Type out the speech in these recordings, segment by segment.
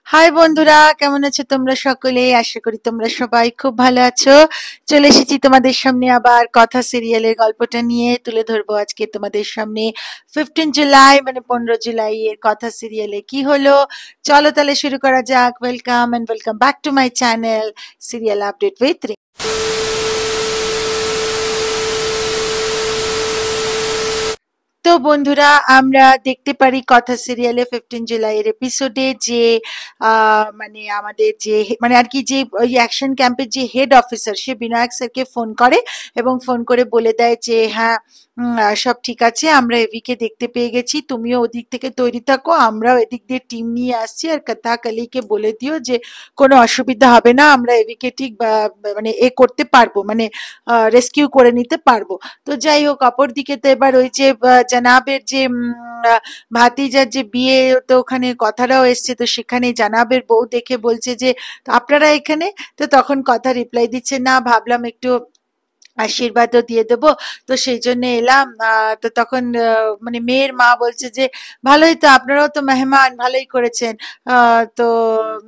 High বন্ধুরা, কেমন আছো তোমরা সকলে? আশা করি তোমরা সবাই খুব ভালো আছো। চলে এসেছি তোমাদের সামনে আবার কথা সিরিয়ালের গল্পটা নিয়ে তুলে ধরবো আজকে তোমাদের সামনে 15 জুলাই, মানে 15 জুলাই এর কথা সিরিয়ালে কি হলো। চলো তাহলে শুরু করা যাক। Welcome and welcome back to my channel serial update with. তো বন্ধুরা, আমরা দেখতে পারি কথা সিরিয়ালে 15 জুলাই এর এপিসোডে যে মানে আমাদের যে মানে আর কি যে ওই অ্যাকশন ক্যাম্পের যে হেড অফিসার, সে বিনায়ক স্যারকে ফোন করে এবং ফোন করে বলে দেয় যে হ্যাঁ, সব ঠিক আছে, আমরা এভিকে দেখতে পেয়ে গেছি, তুমিও ওদিক থেকে তৈরি থাকো, আমরাও এদিক দিয়ে টিম নিয়ে আসছি, আর কথা কালিকে বলে দিও যে কোনো অসুবিধা হবে না, আমরা এভিকে ঠিক মানে করতে পারবো, মানে রেস্কিউ করে নিতে পারবো। তো যাই হোক, অপর দিকে তো এবার ওই যে জানাবের যে ভাতিজার যে বিয়ে, তো ওখানে কথাটাও এসছে, তো সেখানে জানাবের বউ দেখে বলছে যে আপনারা এখানে। তো তখন কথা রিপ্লাই দিচ্ছে, না ভাবলাম একটু আশীর্বাদও দিয়ে দেবো, তো সেই জন্য এলাম। তো তখন মানে মেয়ের মা বলছে যে ভালোই তো, আপনারাও তো মেহমান, ভালোই করেছেন। তো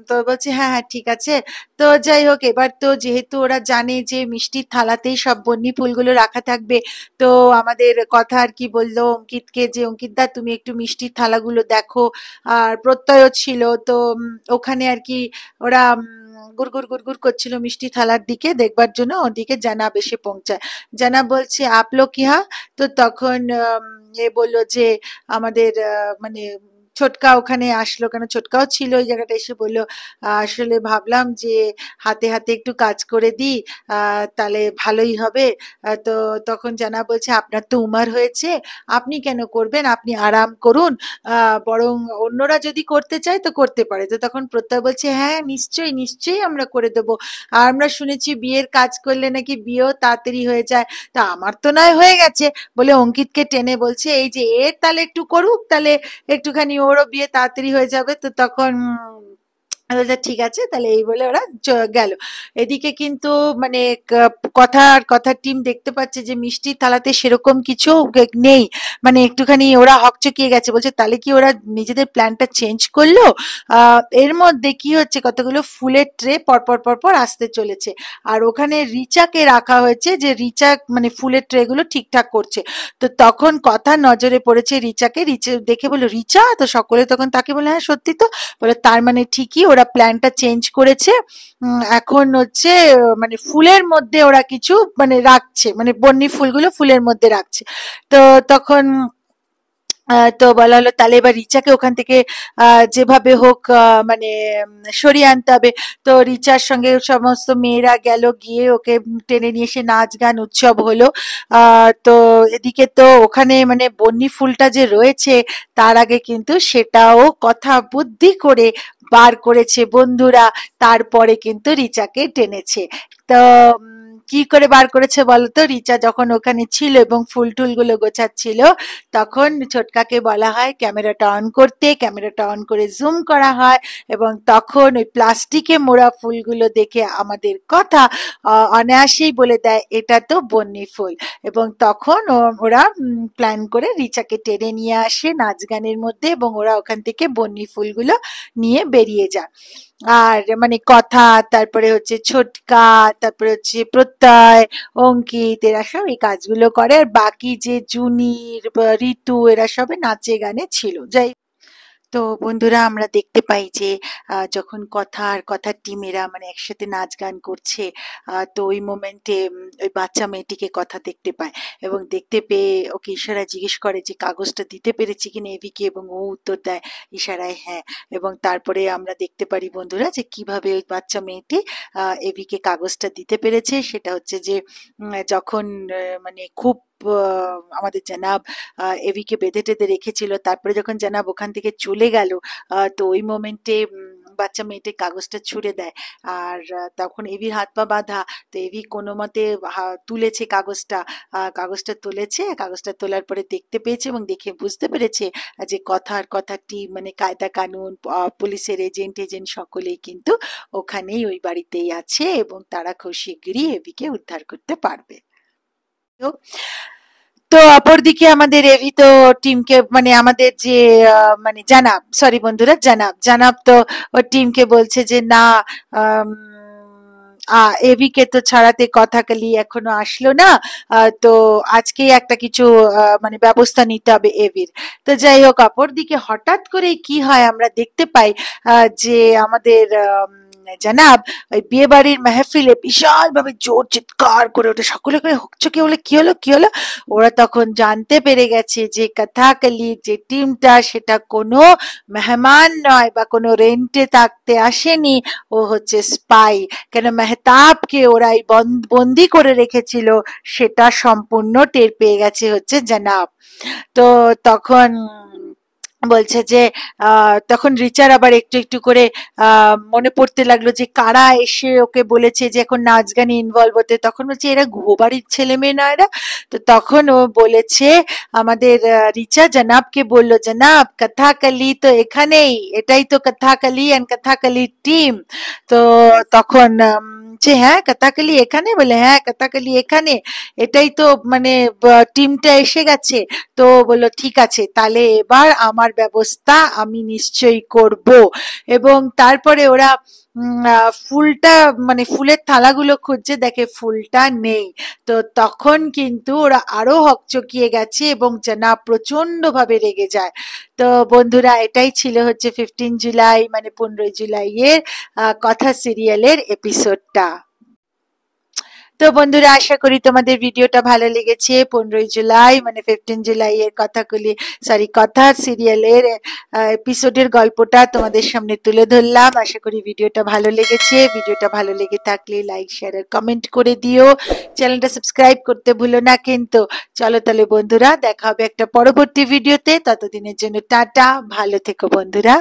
তো বলছে হ্যাঁ হ্যাঁ ঠিক আছে। তো যাই হোক, এবার তো যেহেতু ওরা জানে যে মিষ্টির থালাতেই সব বন্যি ফুলগুলো রাখা থাকবে, তো আমাদের কথা আর কি বললো অঙ্কিতকে যে অঙ্কিত দা, তুমি একটু মিষ্টির থালাগুলো দেখো। আর প্রত্যয় ছিল, তো ওখানে আর কি ওরা গুড়গুড় গুড়গুড় করছিল মিষ্টি থালার দিকে দেখবার জন্য, ওদিকে জানাব এসে পৌঁছায়। জানাব বলছে আপ লোগ ইহা। তো তখন এ বললো যে আমাদের মানে ছোটকা ওখানে আসলো, কেন ছোটকাও ছিল ওই জায়গাটা, এসে বললো আসলে ভাবলাম যে হাতে হাতে একটু কাজ করে দিই, তাহলে ভালোই হবে। তো তখন জানা বলছে আপনার তো উমার হয়েছে, আপনি কেন করবেন, আপনি আরাম করুন, বরং অন্যরা যদি করতে চায় তো করতে পারে। তো তখন প্রত্যয় বলছে হ্যাঁ নিশ্চয়ই নিশ্চয়ই আমরা করে দেবো, আর আমরা শুনেছি বিয়ের কাজ করলে নাকি বিয়েও তাড়াতাড়ি হয়ে যায়, তা আমার তো নয় হয়ে গেছে, বলে অঙ্কিতকে টেনে বলছে এই যে এর তাহলে একটু করুক, তাহলে একটুখানি ওরও বিয়ে তাড়াতাড়ি হয়ে যাবে। তো তখন বলছে, ঠিক আছে তাহলে, এই বলে ওরা গেল। এদিকে কিন্তু মানে কথার টিম দেখতে পাচ্ছে যে মিষ্টির থালাতে সেরকম কিছু নেই, মানে একটুখানি ওরা হকচকিয়ে গেছে, বলছে তাহলে কি ওরা নিজেদের প্ল্যানটা চেঞ্জ করলো। এর মধ্যে কি হচ্ছে, কতগুলো ফুলের ট্রে পরপর পরপর আসতে চলেছে, আর ওখানে রিচাকে রাখা হয়েছে, যে রিচা মানে ফুলের ট্রে গুলো ঠিকঠাক করছে। তো তখন কথা নজরে পড়েছে রিচাকে, রিচা দেখে বললো রিচা, তো সকলে তখন তাকে বলে হ্যাঁ সত্যি তো, বলে তার মানে ঠিকই ওরা প্ল্যানটা চেঞ্জ করেছে। এখন হচ্ছে মানে ফুলের মধ্যে ওরা কিছু মানে রাখছে, মানে বন্যি ফুলগুলো ফুলের মধ্যে রাখছে। তো তখন তো বলা হলো তাহলে এবার রিচাকে ওখান থেকে যেভাবে হোক মানে সরিয়ে আনতে হবে। তো রিচার সঙ্গে সমস্ত মেয়েরা গেল, গিয়ে ওকে টেনে নিয়ে এসে নাচ গান উৎসব হলো। তো এদিকে তো ওখানে মানে বন্যি ফুলটা যে রয়েছে, তার আগে কিন্তু সেটাও কথা বুদ্ধি করে বার করেছে বন্ধুরা, তারপরে কিন্তু রিচাকে টেনেছে। তো কি করে বার করেছে বলতো, রিচা যখন ওখানে ছিল এবং ফুল টুল গুলো গোছাচ্ছিল, তখন ছোটকাকে বলা হয় ক্যামেরাটা অন করতে, ক্যামেরাটা অন করে জুম করা হয়, এবং তখন ওই প্লাস্টিকে মোড়া ফুলগুলো দেখে আমাদের কথা অনায়াসেই বলে দেয় এটা তো বন্যি ফুল। এবং তখন ওরা প্ল্যান করে রিচাকে টেনে নিয়ে আসে নাচ গানের মধ্যে, এবং ওরা ওখান থেকে বন্যি ফুলগুলো নিয়ে বেরিয়ে যায়। আর মানে কথা, তারপরে হচ্ছে ছোটকা, তারপরে হচ্ছে প্রত্যয়, অঙ্কিত, এরা সব এই কাজগুলো করে, আর বাকি যে জুনির ঋতু এরা সবে নাচে গানে ছিল। যাই, তো বন্ধুরা আমরা দেখতে পাই যে যখন কথা আর কথার টিমেরা মানে একসাথে নাচ গান করছে, তো ওই মোমেন্টে ওই বাচ্চা মেয়েটিকে কথা দেখতে পায়, এবং দেখতে পেয়ে ওকে ইশারায় জিজ্ঞেস করে যে কাগজটা দিতে পেরেছি কিনা এভিকে, এবং ও উত্তর দেয় ইশারায় হ্যাঁ। এবং তারপরে আমরা দেখতে পারি বন্ধুরা যে কিভাবে ওই বাচ্চা মেয়েটি এভিকে কাগজটা দিতে পেরেছে। সেটা হচ্ছে যে যখন মানে খুব আমাদের জানাব এভিকে বেঁধে টেঁধে রেখেছিল, তারপরে যখন জানাব ওখান থেকে চলে গেল, তো ওই মোমেন্টে বাচ্চা মেয়েটি কাগজটা ছুঁড়ে দেয়, আর তখন এভির হাত পা বাঁধা। তো এভি কোনো মতে তুলেছে কাগজটা, কাগজটা তুলেছে, কাগজটা তোলার পরে দেখতে পেয়েছে এবং দেখে বুঝতে পেরেছে যে কথার টিম মানে কায়দা কানুন, পুলিশের এজেন্ট এজেন্ট সকলেই কিন্তু ওখানেই ওই বাড়িতেই আছে, এবং তারা খুব শিগগিরই এভিকে উদ্ধার করতে পারবে। তো তো অপরদিকে আমাদের এভি তো টিমকে মানে আমাদের যে মানে জানাব তো ওর টিমকে বলছে যে না, আম, এভিকে তো ছাড়াতে কথাকালি এখনো আসলো না। তো আজকেই একটা কিছু মানে ব্যবস্থা নিতে হবে এভির। তো যাই হোক, অপরদিকে হঠাৎ করে কি হয় আমরা দেখতে পাই যে আমাদের জানাব ওই বিয়ে বাড়ির মেহফিলে বিশাল ভাবে জোর চিৎকার করে ওঠে, সকলে করে হকচকে বলে কি হলো কি হলো। ওরা তখন জানতে পেরে গেছে যে কথাকলির যে টিমটা সেটা কোনো মেহমান নয় বা কোনো রেন্টে থাকতে আসেনি, ও হচ্ছে স্পাই। কেন মেহতাবকে ওরা এই বন্দি করে রেখেছিল সেটা সম্পূর্ণ টের পেয়ে গেছে হচ্ছে জানাব। তো তখন বলছে যে তখন রিচার আবার একটু একটু করে মনে পড়তে লাগলো যে কারা এসে ওকে বলেছে যে এখন নাচ গানে ইনভলভ হতে। তখন বলছে এরা গুহবাড়ির ছেলে মেয়ে না এরা। তো তখন ও বলেছে আমাদের রিচা জানাবকে বললো, জানাব কথাকলি তো এখানেই, এটাই তো কথাকলি এন্ড কথাকলির টিম। তো তখন যে হ্যাঁ কথাকলি এখানে, বলে হ্যাঁ কথাকলি এখানে, এটাই তো মানে টিমটা এসে গেছে। তো বললো ঠিক আছে, তাহলে এবার আমার ব্যবস্থা আমি নিশ্চয়ই করব। এবং তারপরে ওরা ফুলটা মানে ফুলের থালাগুলো খুঁজছে, দেখে ফুলটা নেই। তো তখন কিন্তু ওরা আরো হকচকিয়ে গেছে এবং জানাব প্রচন্ড ভাবে রেগে যায়। তো বন্ধুরা, এটাই ছিল হচ্ছে 15 জুলাই মানে 15 জুলাই এর কথা সিরিয়ালের এপিসোডটা। তো বন্ধুরা, আশা করি তোমাদের ভিডিওটা ভালো লেগেছে। 15 জুলাই মানে 15 জুলাই এর কথাগুলি, সরি কথা সিরিয়ালের এপিসোডের গল্পটা তোমাদের সামনে তুলে ধরলাম। আশা করি ভিডিওটা ভালো লেগেছে। ভিডিওটা ভালো লেগে থাকলে লাইক শেয়ার আর কমেন্ট করে দিও। চ্যানেলটা সাবস্ক্রাইব করতে ভুলো না কিন্তু। চলো তাহলে বন্ধুরা, দেখা হবে একটা পরবর্তী ভিডিওতে। ততদিনের জন্য টাটা, ভালো থেকো বন্ধুরা।